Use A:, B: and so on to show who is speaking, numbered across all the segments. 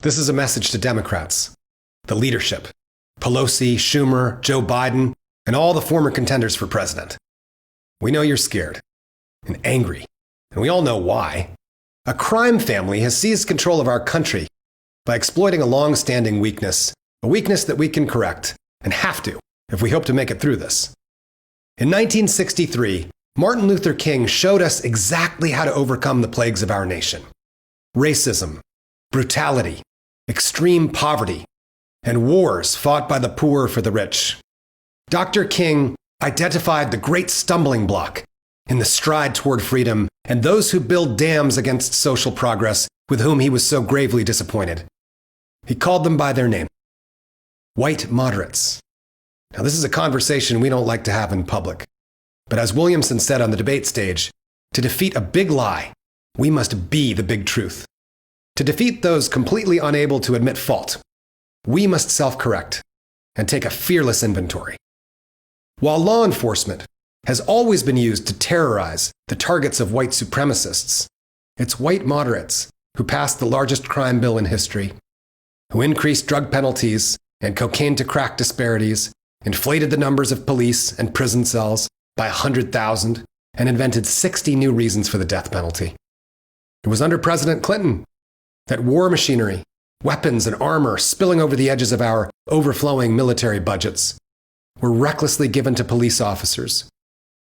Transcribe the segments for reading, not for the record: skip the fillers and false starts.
A: This is a message to Democrats, the leadership, Pelosi, Schumer, Joe Biden, and all the former contenders for president. We know you're scared and angry, and we all know why. A crime family has seized control of our country by exploiting a long-standing weakness, a weakness that we can correct and have to if we hope to make it through this. In 1963, Martin Luther King showed us exactly how to overcome the plagues of our nation: racism, brutality, extreme poverty, and wars fought by the poor for the rich. Dr. King identified the great stumbling block in the stride toward freedom and those who build dams against social progress with whom he was so gravely disappointed. He called them by their name: white moderates. Now, this is a conversation we don't like to have in public. But as Williamson said on the debate stage, to defeat a big lie, we must be the big truth. To defeat those completely unable to admit fault, we must self-correct and take a fearless inventory. While law enforcement has always been used to terrorize the targets of white supremacists, it's white moderates who passed the largest crime bill in history, who increased drug penalties and cocaine to crack disparities, inflated the numbers of police and prison cells by 100,000, and invented 60 new reasons for the death penalty. It was under President Clinton that war machinery, weapons, and armor spilling over the edges of our overflowing military budgets were recklessly given to police officers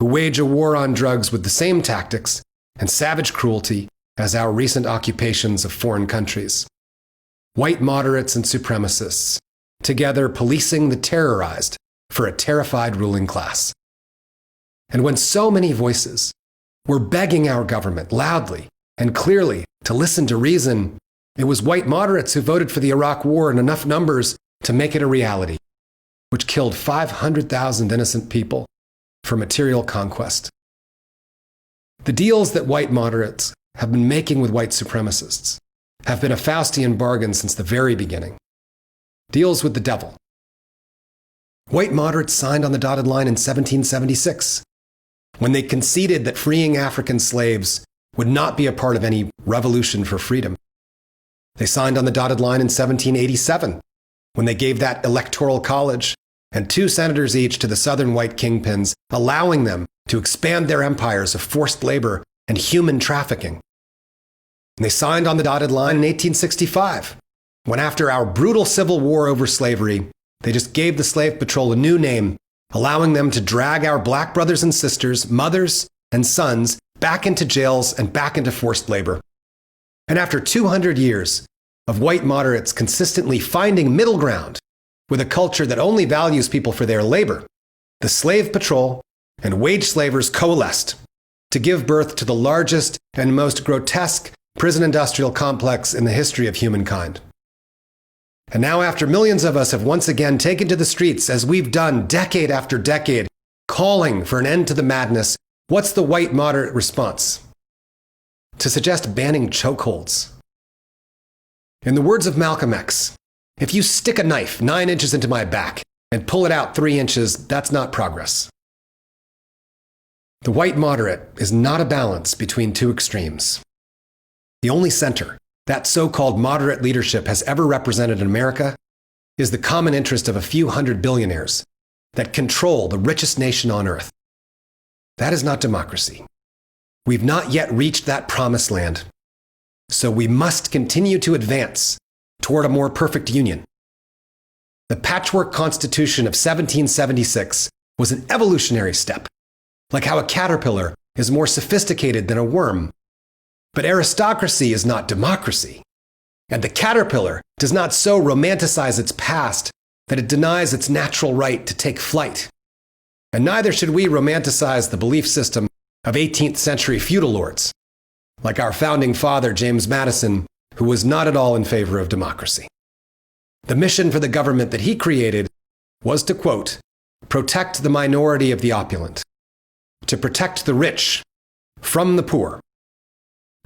A: who wage a war on drugs with the same tactics and savage cruelty as our recent occupations of foreign countries. White moderates and supremacists, together policing the terrorized for a terrified ruling class. And when so many voices were begging our government loudly and clearly to listen to reason, it was white moderates who voted for the Iraq War in enough numbers to make it a reality, which killed 500,000 innocent people for material conquest. The deals that white moderates have been making with white supremacists have been a Faustian bargain since the very beginning. Deals with the devil. White moderates signed on the dotted line in 1776, when they conceded that freeing African slaves would not be a part of any revolution for freedom. They signed on the dotted line in 1787, when they gave that electoral college and 2 senators each to the southern white kingpins, allowing them to expand their empires of forced labor and human trafficking. And they signed on the dotted line in 1865, when after our brutal civil war over slavery, they just gave the slave patrol a new name, allowing them to drag our black brothers and sisters, mothers and sons, back into jails and back into forced labor. And after 200 years of white moderates consistently finding middle ground with a culture that only values people for their labor, the slave patrol and wage slavers coalesced to give birth to the largest and most grotesque prison industrial complex in the history of humankind. And now, after millions of us have once again taken to the streets, as we've done decade after decade, calling for an end to the madness, what's the white moderate response? To suggest banning chokeholds. In the words of Malcolm X, if you stick a knife 9 inches into my back and pull it out 3 inches, that's not progress. The white moderate is not a balance between 2 extremes. The only center that so-called moderate leadership has ever represented in America is the common interest of a few hundred billionaires that control the richest nation on earth. That is not democracy. We've not yet reached that promised land, so we must continue to advance toward a more perfect union. The patchwork constitution of 1776 was an evolutionary step, like how a caterpillar is more sophisticated than a worm. But aristocracy is not democracy, and the caterpillar does not so romanticize its past that it denies its natural right to take flight. And neither should we romanticize the belief system of 18th century feudal lords, like our founding father, James Madison, who was not at all in favor of democracy. The mission for the government that he created was to, quote, protect the minority of the opulent, to protect the rich from the poor.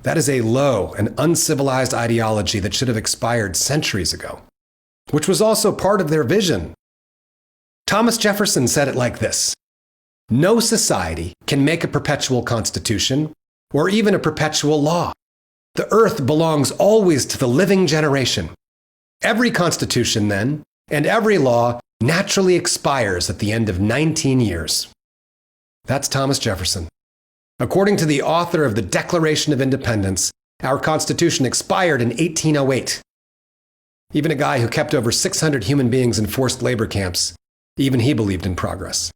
A: That is a low and uncivilized ideology that should have expired centuries ago, which was also part of their vision. Thomas Jefferson said it like this: no society can make a perpetual constitution or even a perpetual law. The earth belongs always to the living generation, Every constitution, then, and every law naturally expires at the end of 19 years. That's Thomas Jefferson. According to the author of the Declaration of Independence, our Constitution expired in 1808. Even a guy who kept over 600 human beings in forced labor camps, even he believed in progress.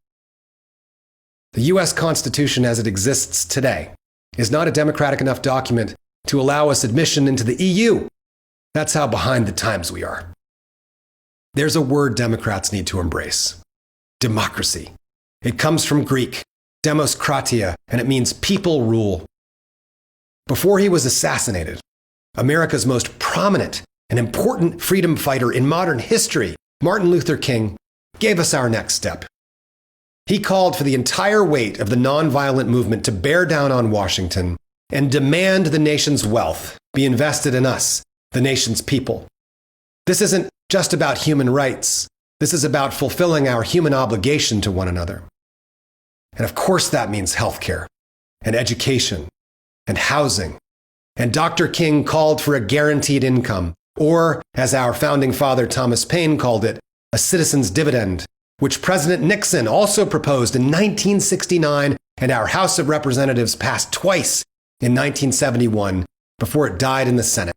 A: The U.S. Constitution as it exists today is not a democratic enough document to allow us admission into the EU. That's how behind the times we are. There's a word Democrats need to embrace: democracy. It comes from Greek, demos kratia, and it means people rule. Before he was assassinated, America's most prominent and important freedom fighter in modern history, Martin Luther King, gave us our next step. He called for the entire weight of the nonviolent movement to bear down on Washington and demand the nation's wealth be invested in us, the nation's people. This isn't just about human rights. This is about fulfilling our human obligation to one another. And of course that means healthcare and education and housing. And Dr. King called for a guaranteed income, or as our founding father Thomas Paine called it, a citizen's dividend, which President Nixon also proposed in 1969 and our House of Representatives passed twice in 1971 before it died in the Senate,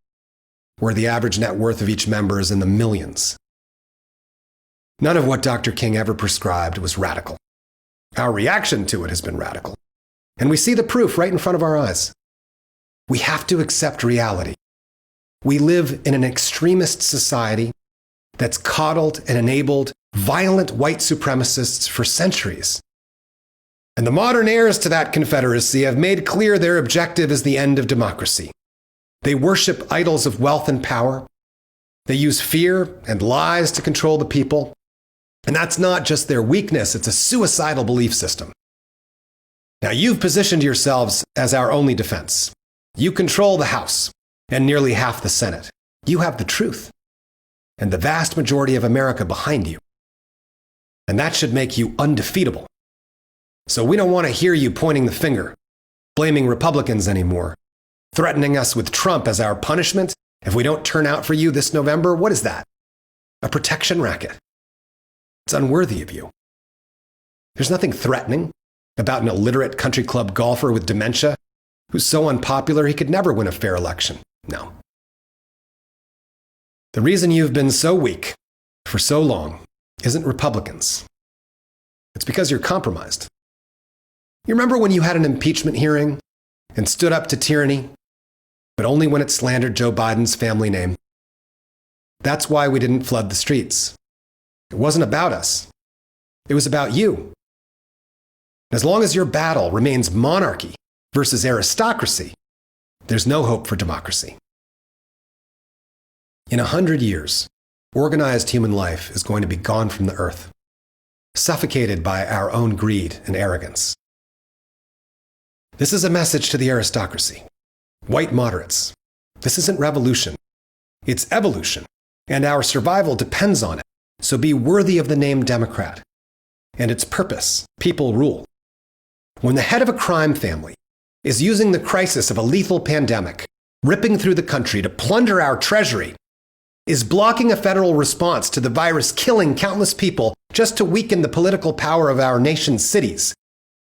A: where the average net worth of each member is in the millions. None of what Dr. King ever prescribed was radical. Our reaction to it has been radical. And we see the proof right in front of our eyes. We have to accept reality. We live in an extremist society that's coddled and enabled violent white supremacists for centuries. And the modern heirs to that confederacy have made clear their objective is the end of democracy. They worship idols of wealth and power. They use fear and lies to control the people. And that's not just their weakness, it's a suicidal belief system. Now, you've positioned yourselves as our only defense. You control the House and nearly half the Senate. You have the truth and the vast majority of America behind you. And that should make you undefeatable. So we don't want to hear you pointing the finger, blaming Republicans anymore, threatening us with Trump as our punishment if we don't turn out for you this November. What is that? A protection racket. It's unworthy of you. There's nothing threatening about an illiterate country club golfer with dementia who's so unpopular he could never win a fair election. No. The reason you've been so weak for so long isn't Republicans. It's because you're compromised. You remember when you had an impeachment hearing and stood up to tyranny, but only when it slandered Joe Biden's family name? That's why we didn't flood the streets. It wasn't about us. It was about you. As long as your battle remains monarchy versus aristocracy, there's no hope for democracy. In 100 years, organized human life is going to be gone from the earth, suffocated by our own greed and arrogance. This is a message to the aristocracy, white moderates. This isn't revolution. It's evolution, and our survival depends on it. So be worthy of the name Democrat and its purpose, people rule. When the head of a crime family is using the crisis of a lethal pandemic, ripping through the country to plunder our treasury, is blocking a federal response to the virus killing countless people just to weaken the political power of our nation's cities,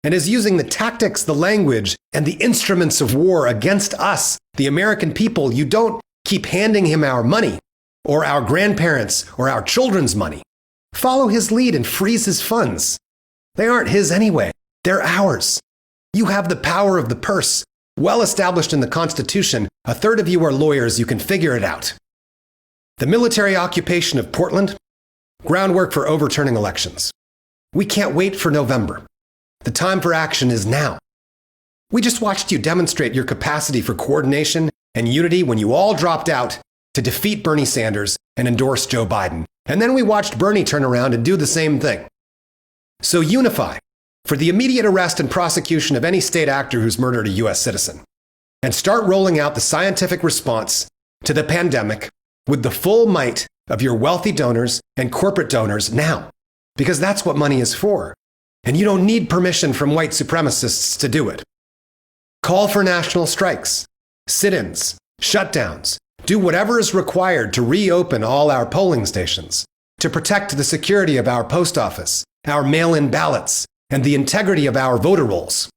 A: and is using the tactics, the language, and the instruments of war against us, the American people, you don't keep handing him our money, or our grandparents, or our children's money. Follow his lead and freeze his funds. They aren't his anyway. They're ours. You have the power of the purse, well established in the Constitution. A third of you are lawyers. You can figure it out. The military occupation of Portland, groundwork for overturning elections. We can't wait for November. The time for action is now. We just watched you demonstrate your capacity for coordination and unity when you all dropped out to defeat Bernie Sanders and endorse Joe Biden. And then we watched Bernie turn around and do the same thing. So unify for the immediate arrest and prosecution of any state actor who's murdered a US citizen. And start rolling out the scientific response to the pandemic with the full might of your wealthy donors and corporate donors now. Because that's what money is for. And you don't need permission from white supremacists to do it. Call for national strikes, sit-ins, shutdowns, do whatever is required to reopen all our polling stations, to protect the security of our post office, our mail-in ballots, and the integrity of our voter rolls.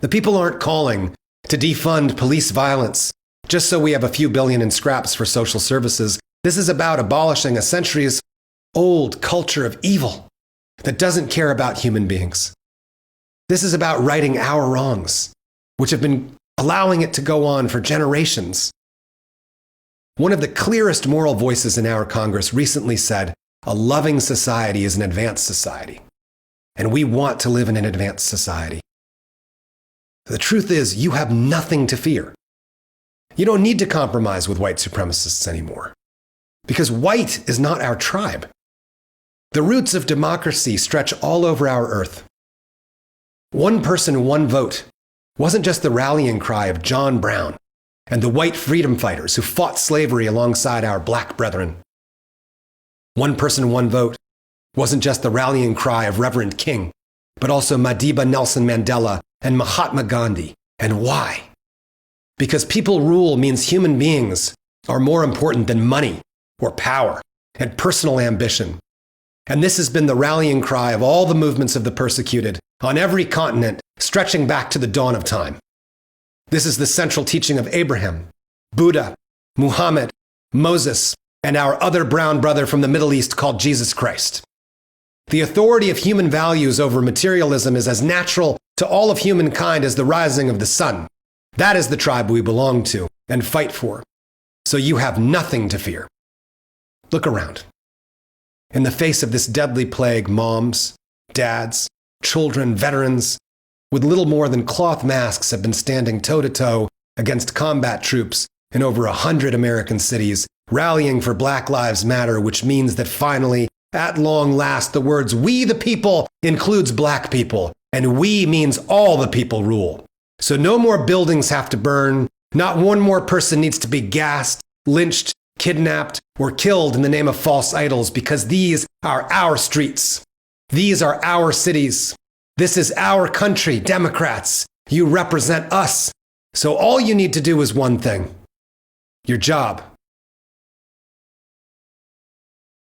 A: The people aren't calling to defund police violence just so we have a few billion in scraps for social services. This is about abolishing a centuries-old culture of evil that doesn't care about human beings. This is about righting our wrongs, which have been allowing it to go on for generations. One of the clearest moral voices in our Congress recently said, "A loving society is an advanced society." And we want to live in an advanced society. The truth is, you have nothing to fear. You don't need to compromise with white supremacists anymore, because white is not our tribe. The roots of democracy stretch all over our earth. One person, one vote wasn't just the rallying cry of John Brown and the white freedom fighters who fought slavery alongside our black brethren. One person, one vote wasn't just the rallying cry of Reverend King, but also Madiba Nelson Mandela and Mahatma Gandhi. And why? Because people rule means human beings are more important than money or power and personal ambition. And this has been the rallying cry of all the movements of the persecuted on every continent, stretching back to the dawn of time. This is the central teaching of Abraham, Buddha, Muhammad, Moses, and our other brown brother from the Middle East called Jesus Christ. The authority of human values over materialism is as natural to all of humankind as the rising of the sun. That is the tribe we belong to and fight for. So you have nothing to fear. Look around. In the face of this deadly plague, moms, dads, children, veterans, with little more than cloth masks have been standing toe-to-toe against combat troops in over 100 American cities, rallying for Black Lives Matter, which means that finally, at long last, the words "we the people" includes black people, and "we" means all the people rule. So no more buildings have to burn, not one more person needs to be gassed, lynched, kidnapped, or killed in the name of false idols, because these are our streets. These are our cities. This is our country, Democrats. You represent us. So all you need to do is one thing. Your job